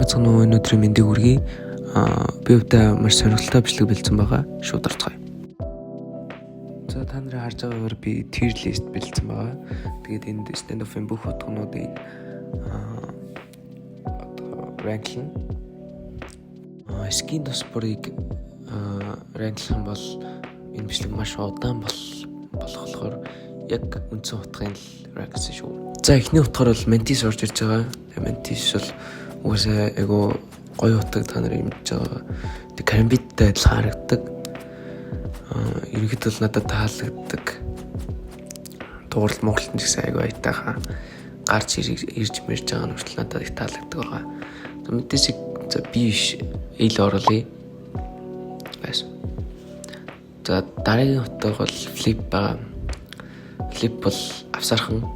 Бацхан өнөөдрийн мэндийг хүргэе. Би өвдөө маш сонирхолтой бичлэг бэлдсэн байгаа. Шууд орцгоё. За та нарын харж байгаагаар би tier list бэлдсэн байгаа. Тэгээд энд stand-up-ын бүх утгуудыг ranklэн. Skin досборыг ranklэх бол энэ бичлэг маш удаан болохоор яг үндсэн утгын ranklсэн шүү. За эхний утгаар бол Mantis орж ирж байгаа. Mantis бол уусаа айгу гоё утга та нарын мэдж байгаа. Тэг Karambitтай адилхан харагддаг. Ерөнхийд бол надад таалагддаг. Дуурал Монголд ч гэсэн айгу айтайхан гарч ирж мэрж байгаа нь хүртэл надад их таалагддаг байгаа. Mantis-ийг за би биш ил оруулъя. Бас. За дараагийн утга бол Flip байгаа. Flip бол авсархан.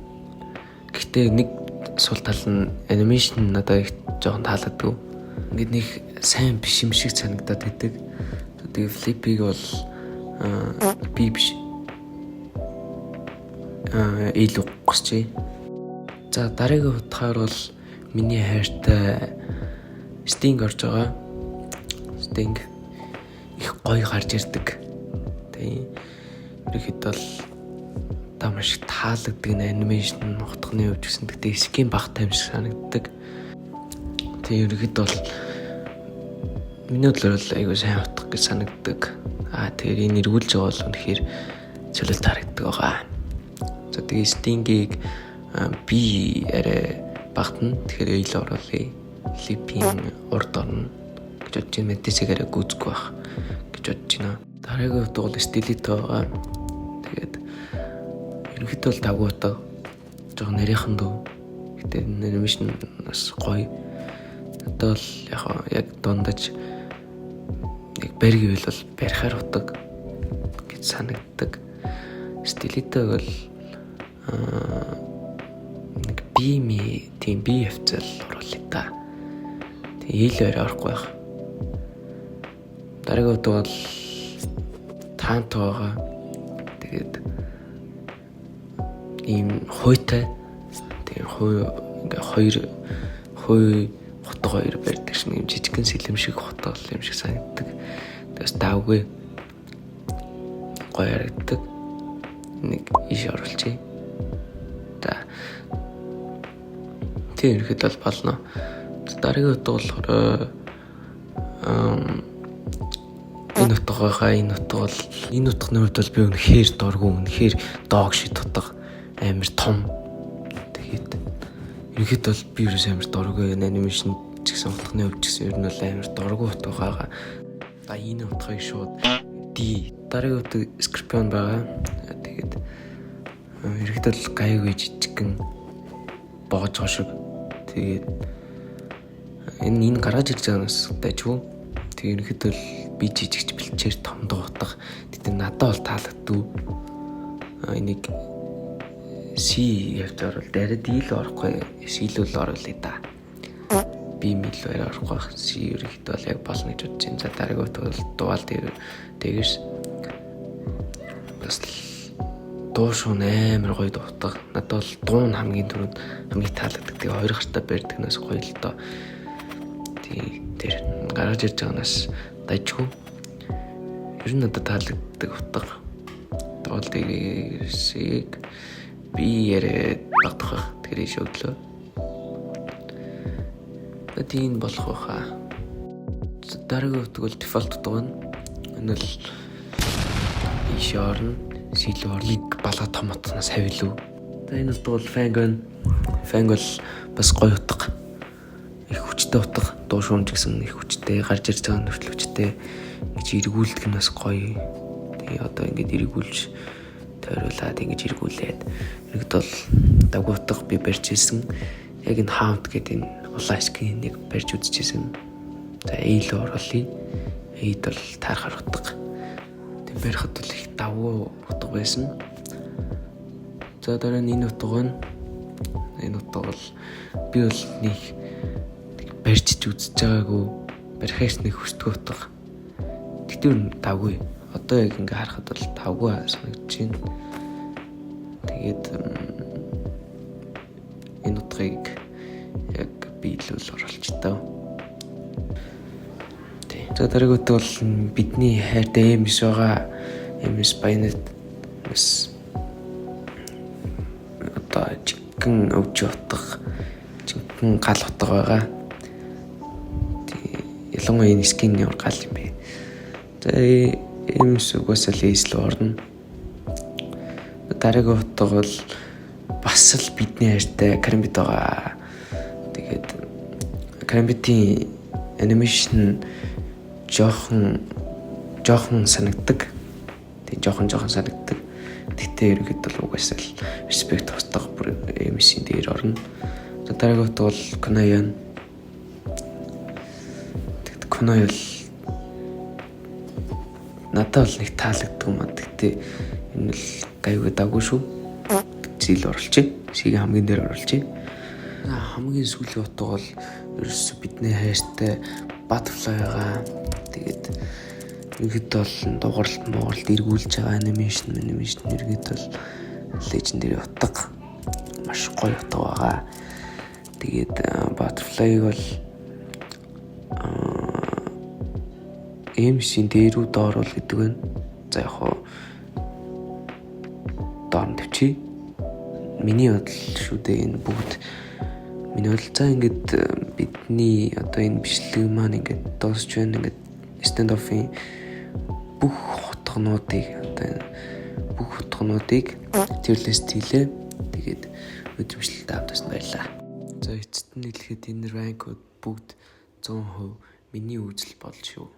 Гэхдээ нэг сул тал нь анимашн надад их жоохон таалагддаг. Ингээд нэг сайн биш юм шиг санагдаад байдаг. Тэгээ Flip-ийг бол би биш ил угсчээ. За дараагийн утгаар бол миний хайртай Sting орж байгаа. Sting их гоё гарч ирдэг. Тэгээ ерөөхдөө бол та маш таалагддаг анимашн утганы хувьд гэсэн. Тэгтээ скин багтай юм шиг санагддаг. Тэгээ ерөөхдөө бол миний бодлоор л айгуу сайн утга гэж санагддаг. Тэгэхээр энэ эргүүлж байгаа бол үнэхээр солиод харагддаг байгаа. За тэгээ Sting-ийг би арай багтана. Тэгэхээр ил оруулъя. Flip-ийн урд орно гэж бодож байна. Mantis-ийг арай гүцэхгүй байх гэж бодож байна. Дараагийн утга бол Stilito байгаа. Тэгээд ерөнхийдөө бол давгүй утга. Жог нарийнхан дөө. Гэтэ анимашн бас гоё. Одоо л яг дундаж яг барьгийн үйл бол барихаар утга гэж санагддаг. Stilito бол нэг тийм би хвцэл оруулъя та. Тэгээ ил барь орохгүй байх. Дараагийн утга бол Tanto байгаа. Тэгээд ийм хуйтай. Тэгээ хоёр хотго хоёр барьдаг шиг юм жижигхэн сэлэм шиг хотго юм шиг санагддаг. Тэгээс давгүй гоё харагддаг. Нэг иш оруулчих. За. Тэр ихэд бол болно. Дараагийн утга болохоор энэ утганы хувьд бол би үнэхээр дургүй, үнэхээр дог шит утга амар том. Тэгээд ерөнхийд бол би ерөөс амар дургүй анимашн ч гэсэн утганы хувьд ч гэсэн ер нь бол амар дургүй утга байгаа. За энэ утгыг шууд D. Дараагийн утга Scorpion байгаа. Тэгээд ерөнхийд бол гайгүй жижигхэн боож байгаа шиг. Тэгээд энэ гаргаж ирж байгаа нас дайжгүй. Тэгээд ерөнхийд бол би жижигч бэлчээр том дуутах. Тэгтээ надад бол таалагддаг. Энийг C явж орвол дараад D л орохгүй. C л оруулъя да. B мэл орохгүй. C ерөнхийдөө бол яг болно гэж бодож байна. За дараагийн утга бол дуал дээрс бас дуу шуун амар гоё дуутах. Надад бол дуу нь хамгийн таалагддаг. Тэгээ хоёр гартаа барьдагнаас гоё л доо. Тэр гаргаж ирж байгаанаас дайжгүй. Ер нь надад таалагддаг утга. Дуал дээрсийг би яриад багтах. Тэгэхээр шөглөө. Тийм болох байхаа. Дараагийн утга бол default утга байна. Энэ бол иш орно. Сил орлыг бала том утгаас хавилуу. Энэ утга бол Fang байна. Fang бол бас гоё утга. Их хүчтэй утга. Дуу шуун ч гэсэн их хүчтэй, гарч ирж байгаа нөхцөл хүчтэй. Ингэж эргүүлдэг нь бас гоё. Тэгээ одоо ингэж эргүүлж тойруулаад ингэж эргүүлээд нэгд бол дагуу утга би барьж ирсэн. Яг энэ Hound гэдэг энэ улаан скиныг барьж үзчихсэн. За ил оруулъя. Эд бол таархаар утга. Тэг барихад бол их давуу утга байсан. За дараа нь энэ утга байна. Энэ утга бол би бол нэг барьж үзэж байгаагүй барихаас нэг хүсдэг утга. Тэгтээ давгүй. Одоо яг ингээ харахад бол давгүй санагдаж байна. Тэгээд энэ утгыг яг би илүү оруулж таа. За дараагт бол бидний хайртай MS байгаа. MS Bayonet бас одоо жигэн өвж утга жигэн гал утга байгаа. Ялангуяа энэ скин ямар гал юм бэ. За MS угаасаа лейс л орно. Дараагийн утга бол бас л бидний хайртай Karambit байгаа. Тэгээд Karambit-ийн анимашн жоохон санагддаг. Тэг жоохон санагддаг. Тэгтээ ерөөд бол угаасаа л респект тусдаг бүр MS-ийн дээр орно. За дараагийн утга бол Kunoyan. Тэгэд Kunoy бол надад бол нэг таалагддаг юм аа. Тэгтээ энэ л гайгүй даагүй шүү. Зил оруулчих. Сийг хамгийн дээр оруулчих. Хамгийн сүүлийн утга бол ерөөсө бидний хайртай Butterfly байгаа. Тэгээд ерөөд бол дууралт эргүүлж байгаа анимашн ерөөд бол legendary утга маш гоё утга байгаа. Тэгээд Butterfly-г бол MC-ийн дээрүү доор бол гэдэг байна. За яг хоо доор тавьчих. Миний бодол шүү дээ энэ бүгд миний бодол за ингээд бидний одоо энэ бичлэг маань ингээд дуусч байна. Ингээд stand off-ийн бүх утгануудыг tier list хийлээ. Тэгээд өдөр бичлэгт хамтсан баярлаа. За эцэст нь хэлэхэд энэ ранкууд бүгд 100% миний үзэл болж шүү.